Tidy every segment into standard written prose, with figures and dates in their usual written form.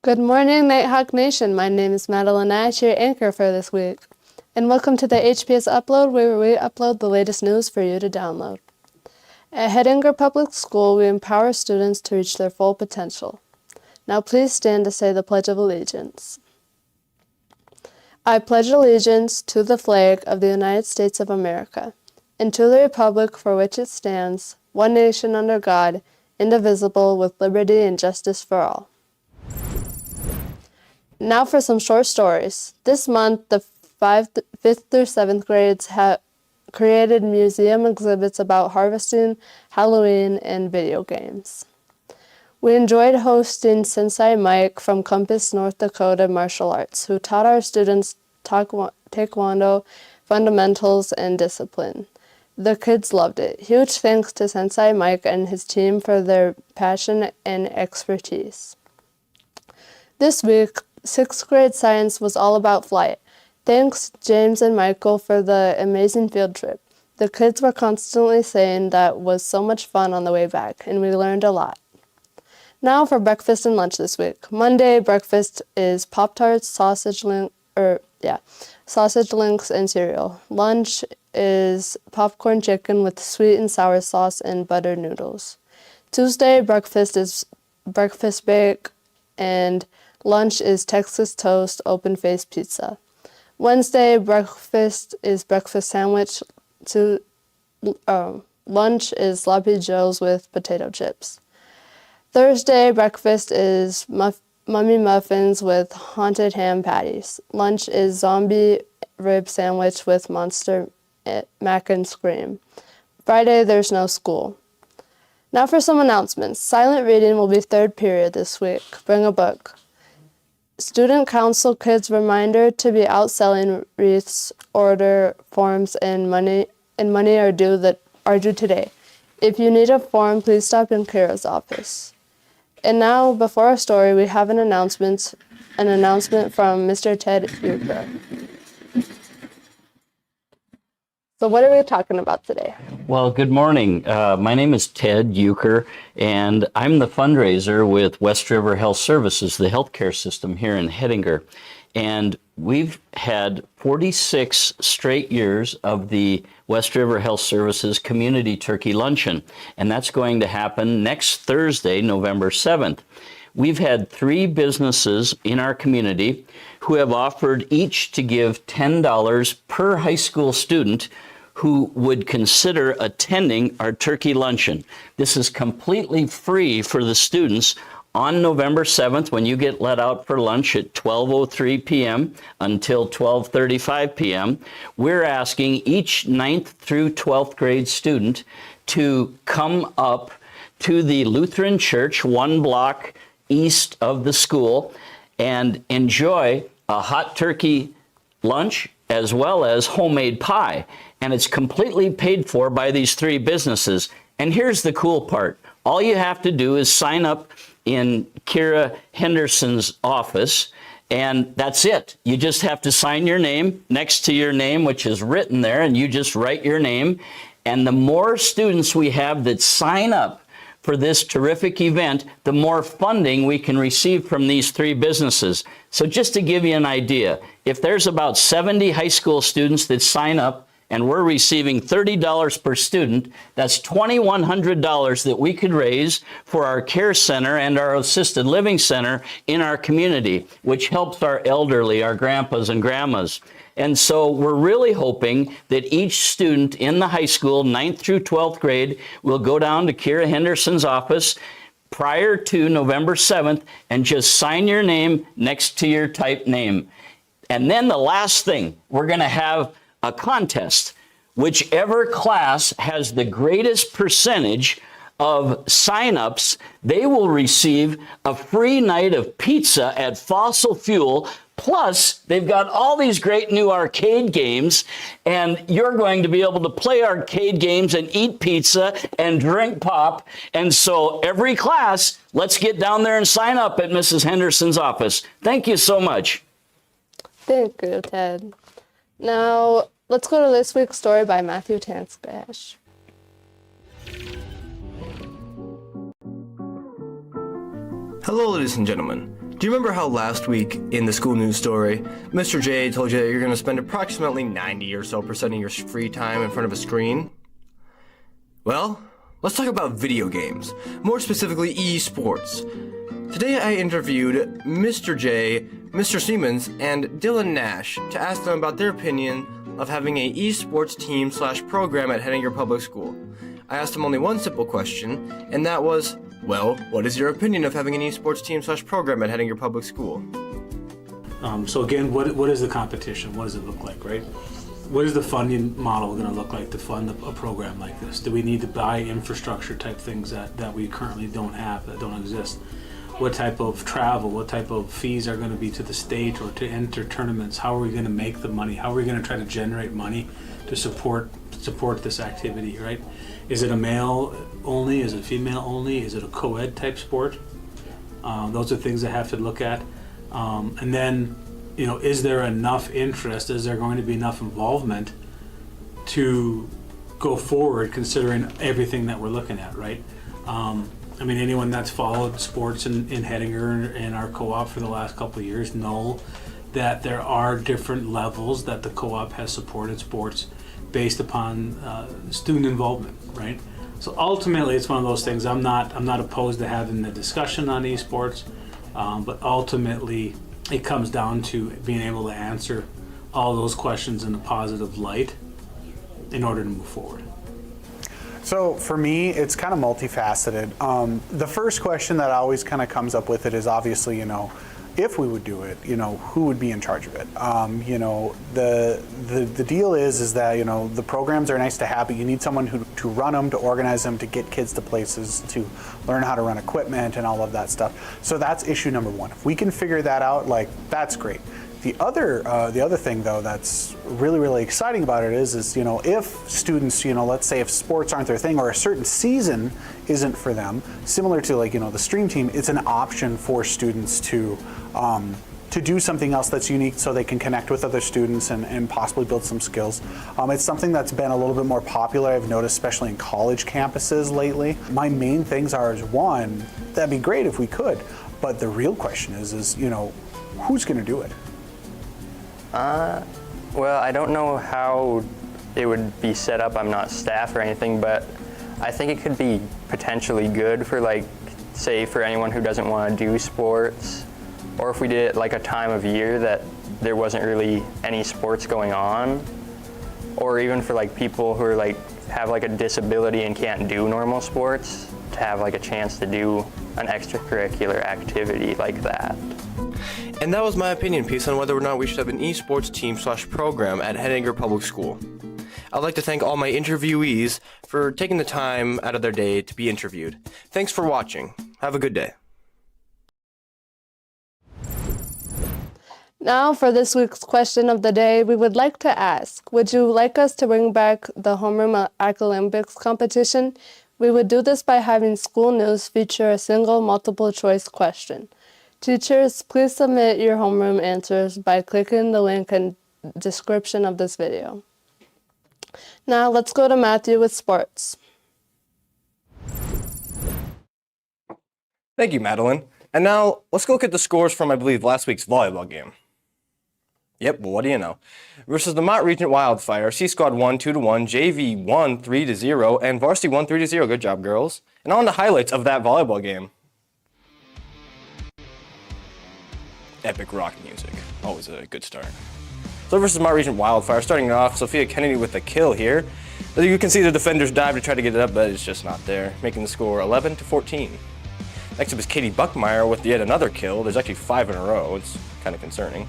Good morning, Nighthawk Nation. My name is Madeline Ash, your anchor for this week. And welcome to the HPS Upload, where we upload the latest news for you to download. At Hettinger Public School, we empower students to reach their full potential. Now please stand to say the Pledge of Allegiance. I pledge allegiance to the flag of the United States of America, and to the republic for which it stands, one nation under God, indivisible, with liberty and justice for all. Now for some short stories. This month, the 5th through 7th grades have created museum exhibits about harvesting, Halloween, and video games. We enjoyed hosting Sensei Mike from Compass, North Dakota Martial Arts, who taught our students Taekwondo, fundamentals, and discipline. The kids loved it. Huge thanks to Sensei Mike and his team for their passion and expertise. This week, 6th grade science was all about flight. Thanks, James and Michael, for the amazing field trip. The kids were constantly saying that was so much fun on the way back, and we learned a lot. Now for breakfast and lunch this week. Monday breakfast is Pop-Tarts, sausage links, and cereal. Lunch is popcorn chicken with sweet and sour sauce and buttered noodles. Tuesday breakfast is breakfast bake, and lunch is Texas toast, open-faced pizza. Wednesday breakfast is breakfast sandwich. Lunch is sloppy joes with potato chips. Thursday breakfast is mummy muffins with haunted ham patties. Lunch is zombie rib sandwich with monster mac and scream. Friday there's no school. Now for some announcements. Silent reading will be 3rd period this week. Bring a book. Student Council Kids reminder to be out selling wreaths, order forms, and money are due today. If you need a form, please stop in Kira's office. And now, before our story, we have an announcement from Mr. Ted Uecker. So what are we talking about today? Well, good morning. My name is Ted Uecker, and I'm the fundraiser with West River Health Services, the healthcare system here in Hettinger. And we've had 46 straight years of the West River Health Services Community Turkey Luncheon, and that's going to happen next Thursday, November 7th. We've had 3 businesses in our community who have offered each to give $10 per high school student who would consider attending our turkey luncheon. This is completely free for the students on November 7th when you get let out for lunch at 12:03 p.m. until 12:35 p.m. We're asking each 9th through 12th grade student to come up to the Lutheran Church 1 block east of the school and enjoy a hot turkey lunch as well as homemade pie. And it's completely paid for by these 3 businesses. And here's the cool part. All you have to do is sign up in Kira Henderson's office, and that's it. You just have to sign your name next to your name, which is written there, and you just write your name. And the more students we have that sign up for this terrific event, the more funding we can receive from these 3 businesses. So just to give you an idea, if there's about 70 high school students that sign up and we're receiving $30 per student, that's $2,100 that we could raise for our care center and our assisted living center in our community, which helps our elderly, our grandpas and grandmas. And so we're really hoping that each student in the high school, 9th through 12th grade, will go down to Kira Henderson's office prior to November 7th and just sign your name next to your typed name. And then the last thing, we're going to have a contest. Whichever class has the greatest percentage of signups, they will receive a free night of pizza at Fossil Fuel. Plus, they've got all these great new arcade games, and you're going to be able to play arcade games and eat pizza and drink pop. And so every class, let's get down there and sign up at Mrs. Henderson's office. Thank you so much. Thank you, Ted. Now, let's go to this week's story by Matthew Tanskash. Hello, ladies and gentlemen. Do you remember how last week in the school news story, Mr. J told you that you're going to spend approximately 90 or so percent of your free time in front of a screen? Well, let's talk about video games, more specifically esports. Today I interviewed Mr. J, Mr. Siemens, and Dylan Nash to ask them about their opinion of having a esports team / program at Hettinger Public School. I asked them only one simple question, and that was, well, what is your opinion of having an esports team / program at Hettinger Public School? So again, what is the competition? What does it look like, right? What is the funding model going to look like to fund a program like this? Do we need to buy infrastructure type things that we currently don't have, that don't exist? What type of travel, what type of fees are going to be to the state or to enter tournaments? How are we going to make the money? How are we going to try to generate money to support this activity, right? Is it a male only? Is it female only? Is it a co-ed type sport? Those are things I have to look at. And then, is there enough interest? Is there going to be enough involvement to go forward considering everything that we're looking at, right? Anyone that's followed sports in Hettinger and our co-op for the last couple of years know that there are different levels that the co-op has supported sports based upon student involvement, right? So ultimately, it's one of those things. I'm not opposed to having the discussion on esports, but ultimately, it comes down to being able to answer all those questions in a positive light in order to move forward. So for me, it's kind of multifaceted. The first question that always kind of comes up with it is obviously, if we would do it, who would be in charge of it? The deal is that, the programs are nice to have, but you need someone to run them, to organize them, to get kids to places, to learn how to run equipment and all of that stuff. So that's issue number one. If we can figure that out, that's great. The other thing though that's really, really exciting about it is if students, let's say if sports aren't their thing or a certain season isn't for them, similar to the stream team, it's an option for students to do something else that's unique so they can connect with other students and possibly build some skills. It's something that's been a little bit more popular, I've noticed, especially in college campuses lately. My main things are, one, that'd be great if we could, but the real question is who's going to do it? Well, I don't know how it would be set up. I'm not staff or anything, but I think it could be potentially good for say for anyone who doesn't want to do sports, or if we did it a time of year that there wasn't really any sports going on, or even for people who are have a disability and can't do normal sports, to have a chance to do an extracurricular activity like that. And that was my opinion piece on whether or not we should have an esports team / program at Hettinger Public School. I'd like to thank all my interviewees for taking the time out of their day to be interviewed. Thanks for watching. Have a good day. Now for this week's question of the day, we would like to ask, would you like us to bring back the homeroom Olympics competition? We would do this by having school news feature a single multiple choice question. Teachers, please submit your homeroom answers by clicking the link in the description of this video. Now let's go to Matthew with sports. Thank you, Madeline. And now let's go look at the scores from, I believe, last week's volleyball game. Yep, well, what do you know? Versus the Mott Regent Wildfire, C Squad won 2-1, JV won 3-0, and Varsity won 3-0. Good job, girls. And on the highlights of that volleyball game. Epic rock music. Always a good start. So versus Mott Regent Wildfire, starting off, Sophia Kennedy with the kill here. As you can see, the defenders dive to try to get it up, but it's just not there, making the score 11-14. Next up is Katie Buckmeyer with yet another kill. There's actually 5 in a row. It's kind of concerning.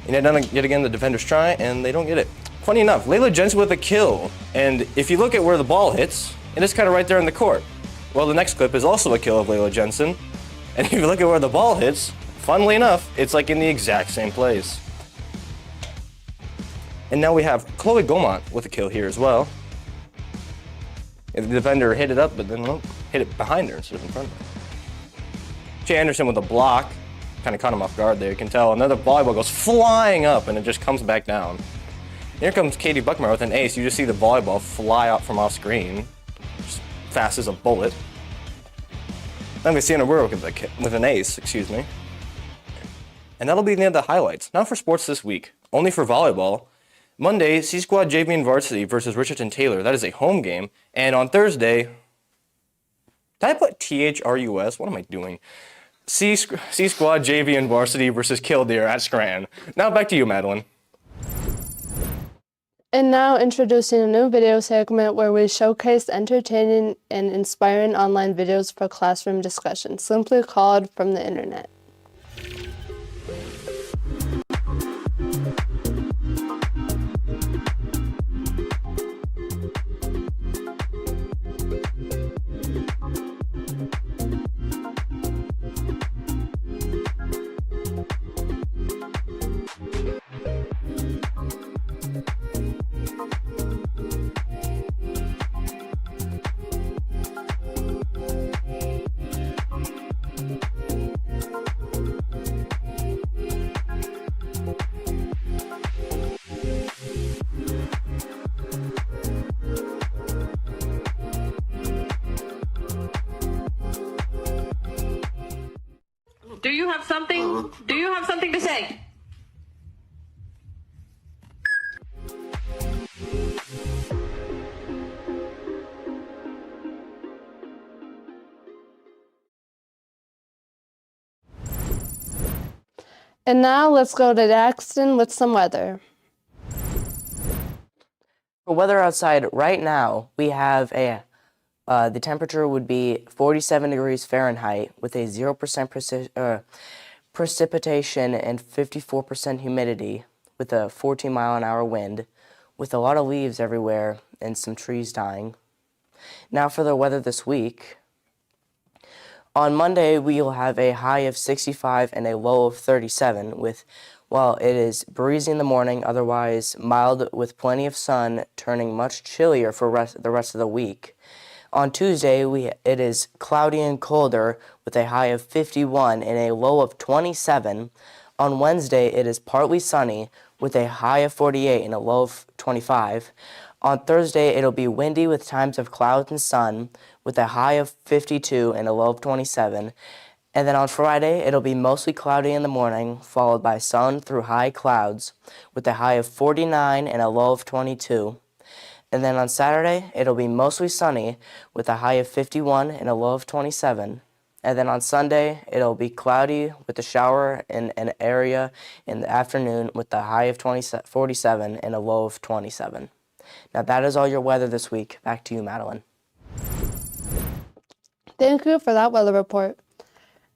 And yet again, the defenders try, and they don't get it. Funny enough, Layla Jensen with a kill. And if you look at where the ball hits, it is kind of right there in the court. Well, the next clip is also a kill of Layla Jensen. And if you look at where the ball hits, funnily enough, it's in the exact same place. And now we have Chloe Gomont with a kill here as well. And the defender hit it up, but then hit it behind her instead of in front of her. Jay Anderson with a block. Kind of caught him off guard there, you can tell. Another volleyball goes flying up and it just comes back down. Here comes Katie Buckmeyer with an ace. You just see the volleyball fly out from off screen. Just fast as a bullet. Then we see an Aurora with an ace, excuse me. And that'll be the end of the highlights. Now for sports this week. Only for volleyball. Monday, C Squad JV and Varsity versus Richardson Taylor. That is a home game. And on Thursday, did I put THRUS? What am I doing? C Squad JV and Varsity versus Killdeer at Scranton. Now back to you, Madeline. And now introducing a new video segment where we showcase entertaining and inspiring online videos for classroom discussion, simply called From the Internet. Do you have something to say? And now let's go to Daxton with some weather. For weather outside right now, we have the temperature would be 47 degrees Fahrenheit with a 0% precipitation and 54% humidity with a 14-mile-an-hour wind with a lot of leaves everywhere and some trees dying. Now for the weather this week. On Monday, we will have a high of 65 and a low of 37 with, well, it is breezy in the morning, otherwise mild with plenty of sun, turning much chillier for the rest of the week. On Tuesday, it is cloudy and colder with a high of 51 and a low of 27. On Wednesday, it is partly sunny with a high of 48 and a low of 25. On Thursday, it'll be windy with times of clouds and sun with a high of 52 and a low of 27. And then on Friday, it'll be mostly cloudy in the morning, followed by sun through high clouds with a high of 49 and a low of 22. And then on Saturday, it'll be mostly sunny with a high of 51 and a low of 27. And then on Sunday, it'll be cloudy with a shower in an area in the afternoon with a high of 47 and a low of 27. Now that is all your weather this week. Back to you, Madeline. Thank you for that weather report.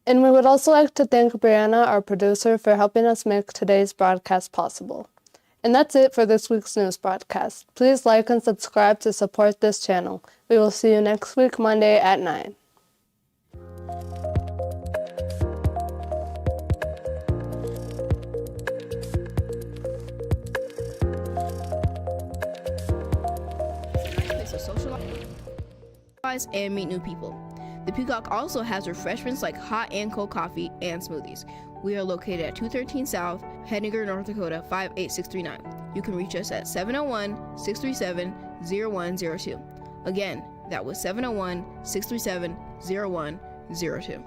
And we would also like to thank Brianna, our producer, for helping us make today's broadcast possible. And that's it for this week's news broadcast. Please like and subscribe to support this channel. We will see you next week, Monday at 9. Place to socialize and meet new people. The Peacock also has refreshments like hot and cold coffee and smoothies. We are located at 213 South, Hettinger, North Dakota 58639. You can reach us at 701-637-0102. Again, that was 701-637-0102.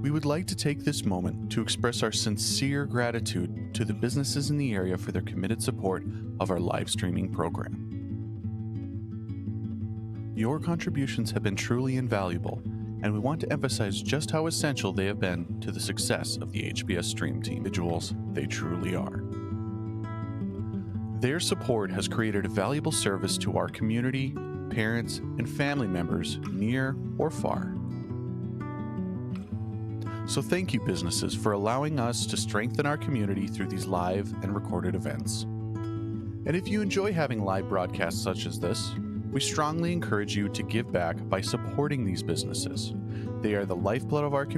We would like to take this moment to express our sincere gratitude to the businesses in the area for their committed support of our live streaming program. Your contributions have been truly invaluable, and we want to emphasize just how essential they have been to the success of the HBS Stream Team. Individuals they truly are. Their support has created a valuable service to our community, parents, and family members near or far. So thank you, businesses, for allowing us to strengthen our community through these live and recorded events. And if you enjoy having live broadcasts such as this, we strongly encourage you to give back by supporting these businesses. They are the lifeblood of our community.